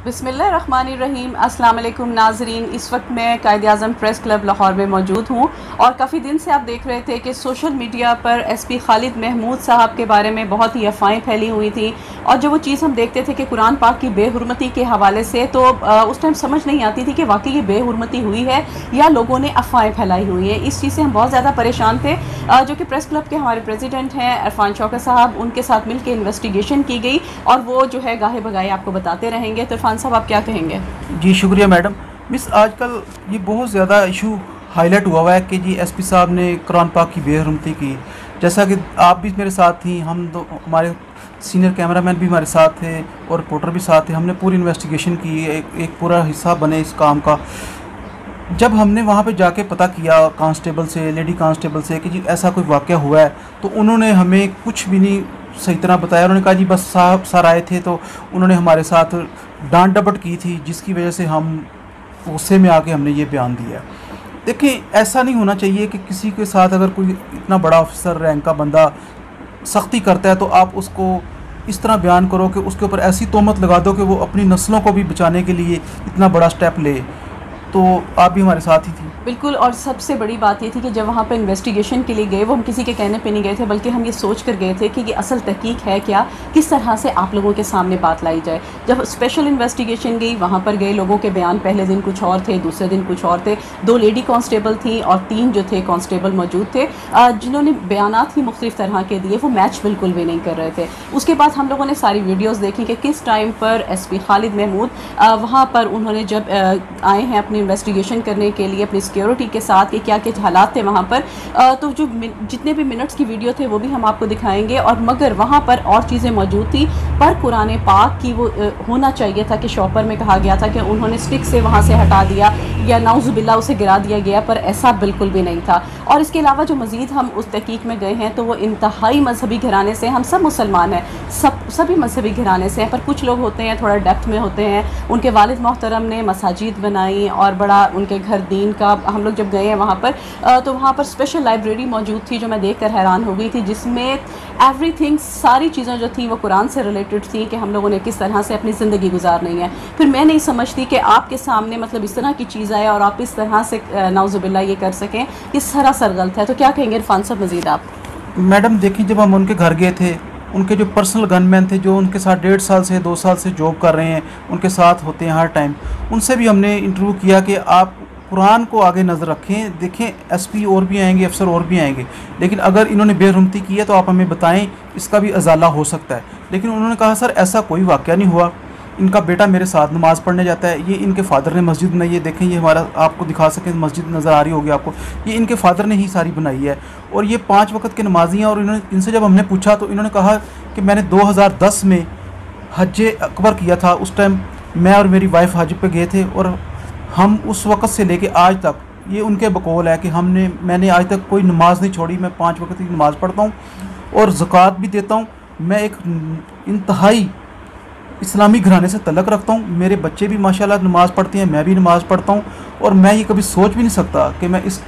बिस्मिल्लाहिर्रहमानिर्रहीम। अस्सलाम वालेकुम नाज़रीन, इस वक्त मैं कायद-ए-आज़म प्रेस क्लब लाहौर में मौजूद हूँ और काफ़ी दिन से आप देख रहे थे कि सोशल मीडिया पर एसपी खालिद महमूद साहब के बारे में बहुत ही अफ़वाहें फैली हुई थी और जो वो चीज़ हम देखते थे कि कुरान पाक की बेहुरमती के हवाले से, तो उस टाइम समझ नहीं आती थी कि वाकई ये बेहुरमती हुई है या लोगों ने अफ़वाहें फैलाई हुई हैं। इस चीज़ से हम बहुत ज़्यादा परेशान थे, जो कि प्रेस क्लब के हमारे प्रेसिडेंट हैं इरफान शौकत साहब, उनके साथ मिल के इन्वेस्टिगेशन की गई और वो जो है गाहे बगाहे आपको बताते रहेंगे। तो इरफान साहब, आप क्या कहेंगे? जी शुक्रिया मैडम। मिस, आजकल ये बहुत ज़्यादा इशू हाईलाइट हुआ है कि जी एसपी साहब ने कुरान पाक की बेहरमती की। जैसा कि आप भी मेरे साथ थी, हम दो, हमारे सीनियर कैमरामैन भी हमारे साथ थे और रिपोर्टर भी साथ थे। हमने पूरी इन्वेस्टिगेशन की, एक पूरा हिस्सा बने इस काम का। जब हमने वहाँ पे जाके पता किया कांस्टेबल से, लेडी कांस्टेबल से कि जी ऐसा कोई वाक़या हुआ है, तो उन्होंने हमें कुछ भी नहीं सही तरह बताया। उन्होंने कहा जी बस साहब सर आए थे तो उन्होंने हमारे साथ डांट डपट की थी, जिसकी वजह से हम गुस्से में आके हमने ये बयान दिया। देखिए, ऐसा नहीं होना चाहिए कि किसी के साथ अगर कोई इतना बड़ा ऑफिसर रैंक का बंदा सख्ती करता है तो आप उसको इस तरह बयान करो कि उसके ऊपर ऐसी तोहमत लगा दो कि वो अपनी नस्लों को भी बचाने के लिए इतना बड़ा स्टेप ले। तो आप भी हमारे साथ ही थी। बिल्कुल, और सबसे बड़ी बात ये थी कि जब वहाँ पर इन्वेस्टिगेशन के लिए गए, वो हम किसी के कहने पे नहीं गए थे, बल्कि हम ये सोच कर गए थे कि ये असल तहकीक है क्या, किस तरह से आप लोगों के सामने बात लाई जाए। जब स्पेशल इन्वेस्टिगेशन गई, वहाँ पर गए, लोगों के बयान पहले दिन कुछ और थे, दूसरे दिन कुछ और थे। 2 लेडी कांस्टेबल थी और 3 जो थे कांस्टेबल मौजूद थे, जिन्होंने बयानात ही मुख्तलिफ तरह के दिए, वो मैच बिल्कुल भी नहीं कर रहे थे। उसके बाद हम लोगों ने सारी वीडियोज़ देखी कि किस टाइम पर एसपी खालिद महमूद वहाँ पर उन्होंने जब आए हैं अपनी इन्वेस्टिगेशन करने के लिए अपनी सिक्योरिटी के साथ, कि क्या क्या हालात थे वहाँ पर, तो जो जितने भी मिनट्स की वीडियो थे वो भी हम आपको दिखाएंगे। और मगर वहाँ पर और चीज़ें मौजूद थी, पर कुरान पाक की वो होना चाहिए था कि शॉपर में कहा गया था कि उन्होंने स्टिक से वहाँ से हटा दिया या नाउज़ुबिल्लाह उसे गिरा दिया गया, पर ऐसा बिल्कुल भी नहीं था। और इसके अलावा जो मज़ीद हम उस तहकीक में गए हैं तो वो इंतहाई मजहबी घराने से, हम सब मुसलमान हैं, सभी मजहबी घराने से हैं, पर कुछ लोग होते हैं थोड़ा डेप्थ में होते हैं। उनके वालिद मोहतरम ने मसाजिद बनाई और बड़ा उनके घर दीन का, हम लोग जब गए हैं वहाँ पर तो वहाँ पर स्पेशल लाइब्रेरी मौजूद थी जो मैं देखकर हैरान हो गई थी, जिसमें एवरीथिंग, सारी चीज़ें जो थी वो कुरान से रिलेटेड थी कि हम लोगों ने किस तरह से अपनी ज़िंदगी गुजारनी है। फिर मैं नहीं समझती कि आपके सामने मतलब इस तरह की चीज़ आए और आप इस तरह से नाउज़ुबिल्लाह ये कर सकें, ये सरासर गलत है। तो क्या कहेंगे इरफान साहब मज़ीद आप? मैडम देखिए, जब हम उनके घर गए थे, उनके जो पर्सनल गनमैन थे जो उनके साथ 1.5 साल से 2 साल से जॉब कर रहे हैं, उनके साथ होते हैं हर टाइम, उनसे भी हमने इंटरव्यू किया कि आप कुरान को आगे नज़र रखें। देखें, एसपी और भी आएंगे, अफसर और भी आएंगे, लेकिन अगर इन्होंने बेरहमती की है तो आप हमें बताएं, इसका भी अजाला हो सकता है। लेकिन उन्होंने कहा सर ऐसा कोई वाक़या नहीं हुआ, इनका बेटा मेरे साथ नमाज़ पढ़ने जाता है, ये इनके फ़ादर ने मस्जिद बनाई है। देखें, ये हमारा आपको दिखा सकें, मस्जिद नज़र आ रही होगी आपको, ये इनके फ़ादर ने ही सारी बनाई है और ये 5 वक्त के नमाजी हैं। और इनसे जब हमने पूछा तो इन्होंने कहा कि मैंने 2010 में हज अकबर किया था, उस टाइम मैं और मेरी वाइफ हज पे गए थे और हम उस वक़्त से लेके आज तक, ये उनके बकौल है कि मैंने आज तक कोई नमाज़ नहीं छोड़ी, मैं 5 वक्त की नमाज़ पढ़ता हूँ और ज़कात भी देता हूँ। मैं एक इंतहाई इस्लामी घराने से तल्लक़ रखता हूँ, मेरे बच्चे भी माशाल्लाह नमाज़ पढ़ते हैं, मैं भी नमाज़ पढ़ता हूँ और मैं ये कभी सोच भी नहीं सकता कि मैं इस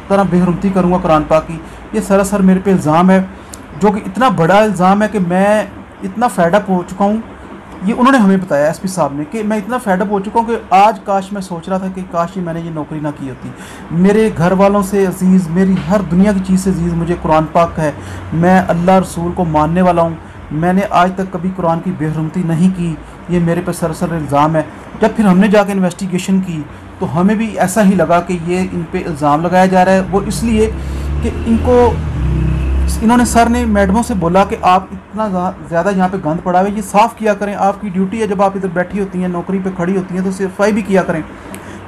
तरह बेहरमती करूँगा कुरान पाक की। ये सरासर मेरे पे इल्ज़ाम है, जो कि इतना बड़ा इल्ज़ाम है कि मैं इतना फेडअप हो चुका हूँ। ये उन्होंने हमें बताया एसपी साहब ने कि मैं इतना फेडअप हो चुका हूँ कि आज काश मैं सोच रहा था कि काश मैंने ये नौकरी ना की होती। मेरे घर वालों से अजीज़, मेरी हर दुनिया की चीज़ से अजीज़ मुझे कुरान पाक है। मैं अल्लाह रसूल को मानने वाला हूँ, मैंने आज तक कभी कुरान की बेहरमती नहीं की। ये मेरे पर सरासर इल्ज़ाम है। जब फिर हमने जाकर इन्वेस्टिगेशन की तो हमें भी ऐसा ही लगा कि ये इन पर इल्ज़ाम लगाया जा रहा है। वो इसलिए कि इन्होंने सर ने मैडमों से बोला कि आप इतना ज़्यादा यहाँ पे गंद पड़ा हुआ है, ये साफ़ किया करें, आपकी ड्यूटी है, जब आप इधर बैठी होती हैं, नौकरी पे खड़ी होती हैं तो सफाई भी किया करें।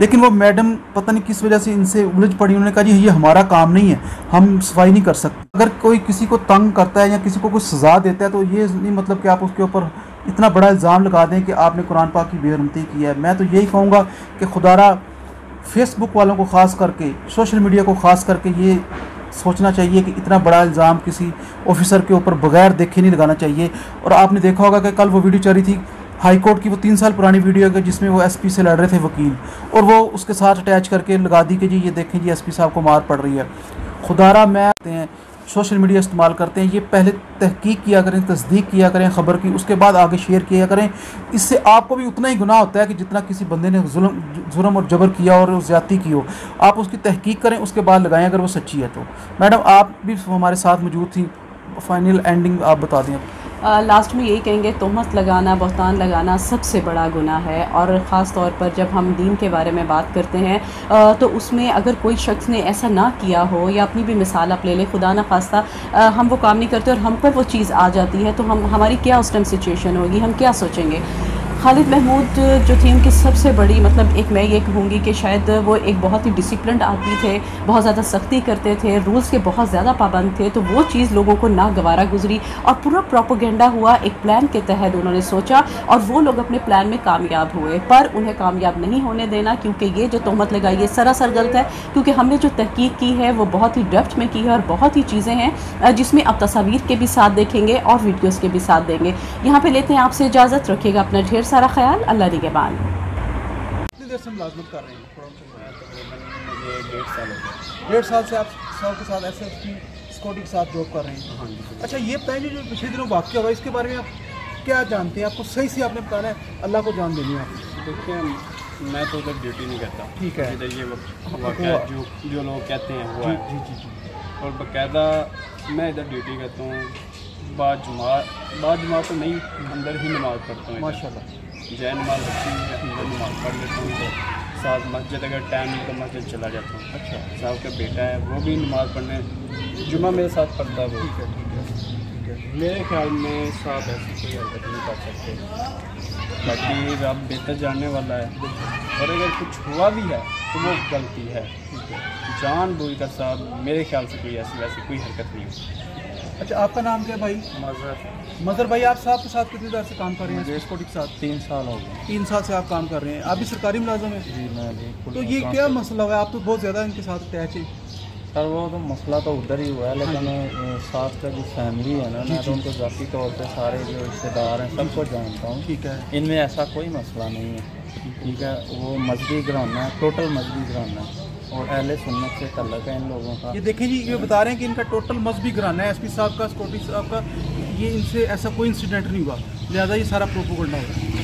लेकिन वो मैडम पता नहीं किस वजह से इनसे उलझ पड़ी, उन्होंने कहा जी ये हमारा काम नहीं है, हम सफाई नहीं कर सकते। अगर कोई किसी को तंग करता है या किसी को कुछ सज़ा देता है तो ये नहीं मतलब कि आप उसके ऊपर इतना बड़ा इल्ज़ाम लगा दें कि आपने कुरान पाक की बेहरमती की है। मैं तो यही कहूँगा कि खुदारा फेसबुक वालों को ख़ास करके, सोशल मीडिया को ख़ास करके ये सोचना चाहिए कि इतना बड़ा इल्ज़ाम किसी ऑफिसर के ऊपर बगैर देखे नहीं लगाना चाहिए। और आपने देखा होगा कि कल वो वीडियो चल रही थी हाई कोर्ट की, वो 3 साल पुरानी वीडियो है जिसमें वो एसपी से लड़ रहे थे वकील, और वो उसके साथ अटैच करके लगा दी कि जी ये देखें जी एसपी साहब को मार पड़ रही है। खुदारा मैं सोशल मीडिया इस्तेमाल करते हैं, ये पहले तहकीक किया करें, तस्दीक किया करें ख़बर की, उसके बाद आगे शेयर किया करें। इससे आपको भी उतना ही गुनाह होता है कि जितना किसी बंदे ने जुल्म और जबर किया और ज़्यादती की हो। आप उसकी तहकीक करें, उसके बाद लगाएं अगर वो सच्ची है तो। मैडम आप भी हमारे साथ मौजूद थी, फाइनल एंडिंग आप बता दें। लास्ट में यही कहेंगे, तोहमत लगाना, बहतान लगाना सबसे बड़ा गुनाह है। और ख़ास तौर पर जब हम दीन के बारे में बात करते हैं तो उसमें अगर कोई शख्स ने ऐसा ना किया हो, या अपनी भी मिसाल आप ले लें, खुदा ना खास्ता हम वो काम नहीं करते और हम पर वो चीज़ आ जाती है, तो हमारी क्या उस टाइम सिचुएशन होगी, हम क्या सोचेंगे। खालिद महमूद जो थी उनकी सबसे बड़ी मतलब एक मैं ये कहूँगी कि शायद वो एक बहुत ही डिसिप्लिन्ड आदमी थे, बहुत ज़्यादा सख्ती करते थे, रूल्स के बहुत ज़्यादा पाबंद थे, तो वो चीज़ लोगों को नागवारा गुजरी और पूरा प्रोपोगेंडा हुआ। एक प्लान के तहत उन्होंने सोचा और वो लोग अपने प्लान में कामयाब हुए, पर उन्हें कामयाब नहीं होने देना, क्योंकि ये जो तोहमत लगाई ये सरासर गलत है। क्योंकि हमने जो तहकीक की है वो बहुत ही डेप्थ में की है और बहुत ही चीज़ें हैं जिसमें आप तस्वीर के भी साथ देखेंगे और वीडियोज़ के भी साथ देंगे। यहाँ पर लेते हैं आपसे इजाज़त, रखिएगा अपना ढेर सारा ख्याल, अल्लाह निगहबान। कितनी देर से मुलाजमत कर रहे हैं? मुझे 1.5 साल हो गया। 1.5 साल से आप के साथ SSP सिक्योरिटी के साथ जॉब कर रहे हैं? हाँ जी। अच्छा ये बताइए, जो पिछले दिनों वाक़या हुआ इसके बारे में आप क्या जानते हैं? आपको सही से आपने बताना है, अल्लाह को जान देनी है आपको। देखिए मैं तो उधर ड्यूटी नहीं करता, ठीक है, इधर ये वाक़या जो लोग कहते हैं वो जी जी जी। और बाकायदा मैं इधर ड्यूटी करता हूँ, बाद जुमा तो नहीं, अंदर ही नमाज़ पढ़ता हूँ माशाल्लाह। जय नमाज रखी है, अंदर नमाज़ पढ़ लेता हूँ, तो साथ मस्जिद अगर टाइम नहीं तो मस्जिद चला जाता हूँ। अच्छा, साहब का बेटा है वो भी नमाज़ पढ़ने जुमा मेरे साथ पढ़ता है वो। ठीक है ठीक है ठीक है। मेरे ख्याल में साथ ऐसी कोई हरकत नहीं कर सकते, बाकी रब बेहतर जानने वाला है। और अगर कुछ हुआ भी है तो वो गलती है, जानबूझ कर साहब मेरे ख्याल से कोई ऐसी वैसी कोई हरकत नहीं हुई। अच्छा आपका नाम क्या है भाई? मज़हर भाई, आप साहब के साथ कितनी देर से काम कर रहे हैं सिक्योरिटी के साथ? 3 साल हो गए। 3 साल से आप काम कर रहे हैं, आप भी सरकारी मुलाजिम हैं? जी मैं भी। तो ये क्या मसला हुआ है? आप तो बहुत ज़्यादा इनके साथ अटैच है। सर वो तो मसला तो उधर ही हुआ है, लेकिन साथ का जो फैमिली है ना, मैं तो उनको ज़ाती तौर पे सारे जो रिश्तेदार हैं सबको जानता हूँ। ठीक है, इनमें ऐसा कोई मसला नहीं है। ठीक है, वो मजहबी घराना है, टोटल मजहबी घराना है और अहले सुन्नत से तल्लुक़ है इन लोगों का। ये देखें जी, ये बता रहे हैं कि इनका टोटल मजहबी घराना है। SP साहब का, सिक्योरिटी साहब का, ये इनसे ऐसा कोई इंसिडेंट नहीं हुआ, लिहाजा ये सारा प्रोपोगंडा है।